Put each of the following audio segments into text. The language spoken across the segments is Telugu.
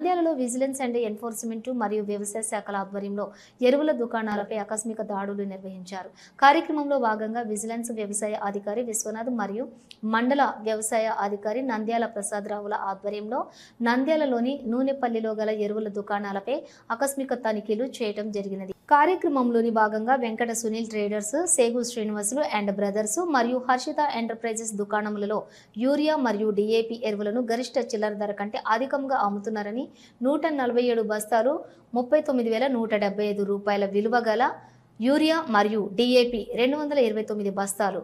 నంద్యాలలో విజిలెన్స్ అండ్ ఎన్ఫోర్స్మెంట్ మరియు వ్యవసాయ శాఖల ఆధ్వర్యంలో ఎరువుల దుకాణాలపై ఆకస్మిక దాడులు నిర్వహించారు. కార్యక్రమంలో భాగంగా విజిలెన్స్ వ్యవసాయ అధికారి విశ్వనాథ్ మరియు మండల వ్యవసాయ అధికారి నంద్యాల ప్రసాదరావుల ఆధ్వర్యంలో నంద్యాలలోని నూనెపల్లిలో గల ఎరువుల దుకాణాలపై ఆకస్మిక తనిఖీలు చేయడం జరిగినది. కార్యక్రమంలోని భాగంగా Venkata Sunil traders, సేగు Srinivasulu and brothers మరియు హర్షిత ఎంటర్ప్రైజెస్ దుకాణములలో యూరియా మరియు డిఏపి ఎరువులను గరిష్ట చిల్లర ధర కంటే అధికంగా అమ్ముతున్నారని 147 బస్తాలు 39,175 రూపాయల విలువ గల యూరియా మరియు డిఏపి 229 బస్తాలు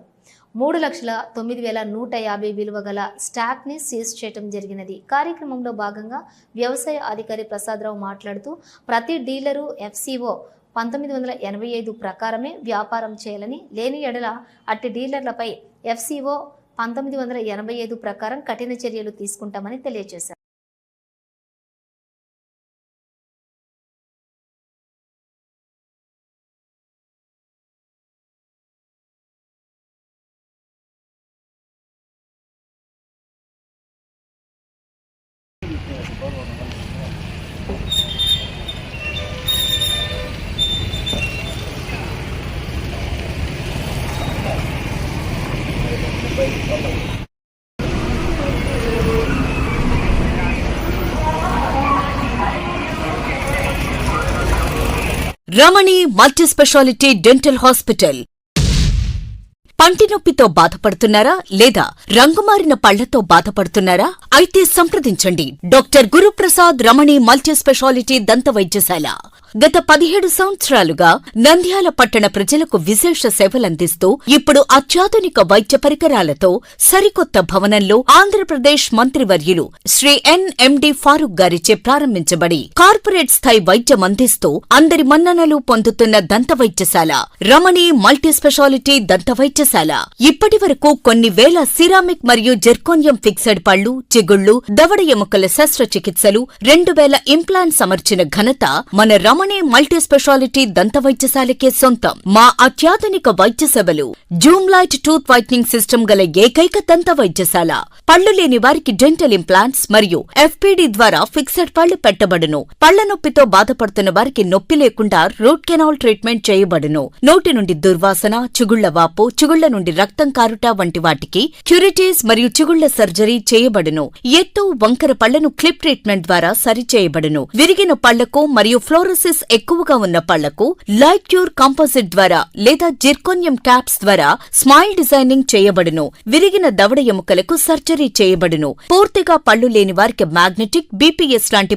3,09,150 విలువ గల స్టాక్ ని సీజ్ చేయడం జరిగినది. కార్యక్రమంలో భాగంగా వ్యవసాయ అధికారి ప్రసాదరావు మాట్లాడుతూ ప్రతి డీలరు ఎఫ్సిఓ 1985 ప్రకారమే వ్యాపారం చేయాలని, లేని ఎడల అట్టి డీలర్లపై ఎఫ్సిఓ 1985 ప్రకారం కఠిన చర్యలు తీసుకుంటామని తెలియజేశారు. రమణి మల్టీ స్పెషాలిటీ డెంటల్ హాస్పిటల్. పంటి నొప్పితో బాధపడుతున్నారా లేదా రంగుమారిన పళ్లతో బాధపడుతున్నారా? అయితే సంప్రదించండి డాక్టర్ గురుప్రసాద్ రమణి మల్టీ స్పెషాలిటీ దంత వైద్యశాల. గత 17 సంవత్సరాలుగా నంద్యాల పట్టణ ప్రజలకు విశేష సేవలందిస్తూ ఇప్పుడు అత్యాధునిక వైద్య పరికరాలతో సరికొత్త భవనంలో ఆంధ్రప్రదేశ్ మంత్రివర్యులు శ్రీ ఎన్ఎండి ఫారూక్ గారిచే ప్రారంభించబడి కార్పొరేట్ స్థాయి వైద్యం అందిస్తూ అందరి మన్ననలు పొందుతున్న దంత వైద్యశాల రమణి మల్టీ స్పెషాలిటీ దంత వైద్యశాల. ఇప్పటి వరకు కొన్ని వేల సిరామిక్ మరియు జెర్కోనియం ఫిక్సెడ్ పళ్లు, చిగుళ్లు, దవడ ఎముకల శస్త్రచికిత్సలు, 2000 ఇంప్లాంట్స్ అమర్చిన ఘనత మన రమణి మల్టీ స్పెషాలిటీ దంత వైద్యశాలకే సొంతం. మా అత్యాధునిక వైద్య సేవలు Zoom light tooth whitening system గల ఏకైక దంత వైద్యశాల. పళ్లు లేని వారికి డెంటల్ ఇంప్లాంట్స్ మరియు ఎఫ్పిడి ద్వారా ఫిక్సెడ్ పళ్లు పెట్టబడును. పళ్ల నొప్పితో బాధపడుతున్న వారికి నొప్పి లేకుండా రూట్ కెనాల్ ట్రీట్మెంట్ చేయబడును. నోటి నుండి దుర్వాసన, చిగుళ్ల వాపు, చిగుళ్ల నుండి రక్తం కారుట వంటి వాటికి క్యూరిటీస్ మరియు చిగుళ్ల సర్జరీ చేయబడును. ఎత్తు, వంకర పళ్లను క్లిప్ ట్రీట్మెంట్ ద్వారా సరిచేయబడును. విరిగిన పళ్లకు మరియు ఫ్లోరోసిస్ ఎక్కువగా ఉన్న పళ్లకు లైట్ క్యూర్ కాంపోజిట్ ద్వారా లేదా జిర్కోనియం క్యాప్స్ ద్వారా స్మైల్ డిజైనింగ్ చేయబడును. విరిగిన దవడ ఎముకలకు సర్జరీ చేయబడును. పూర్తిగా పళ్లు లేని వారికి మ్యాగ్నెటిక్, బీపీఎస్ లాంటి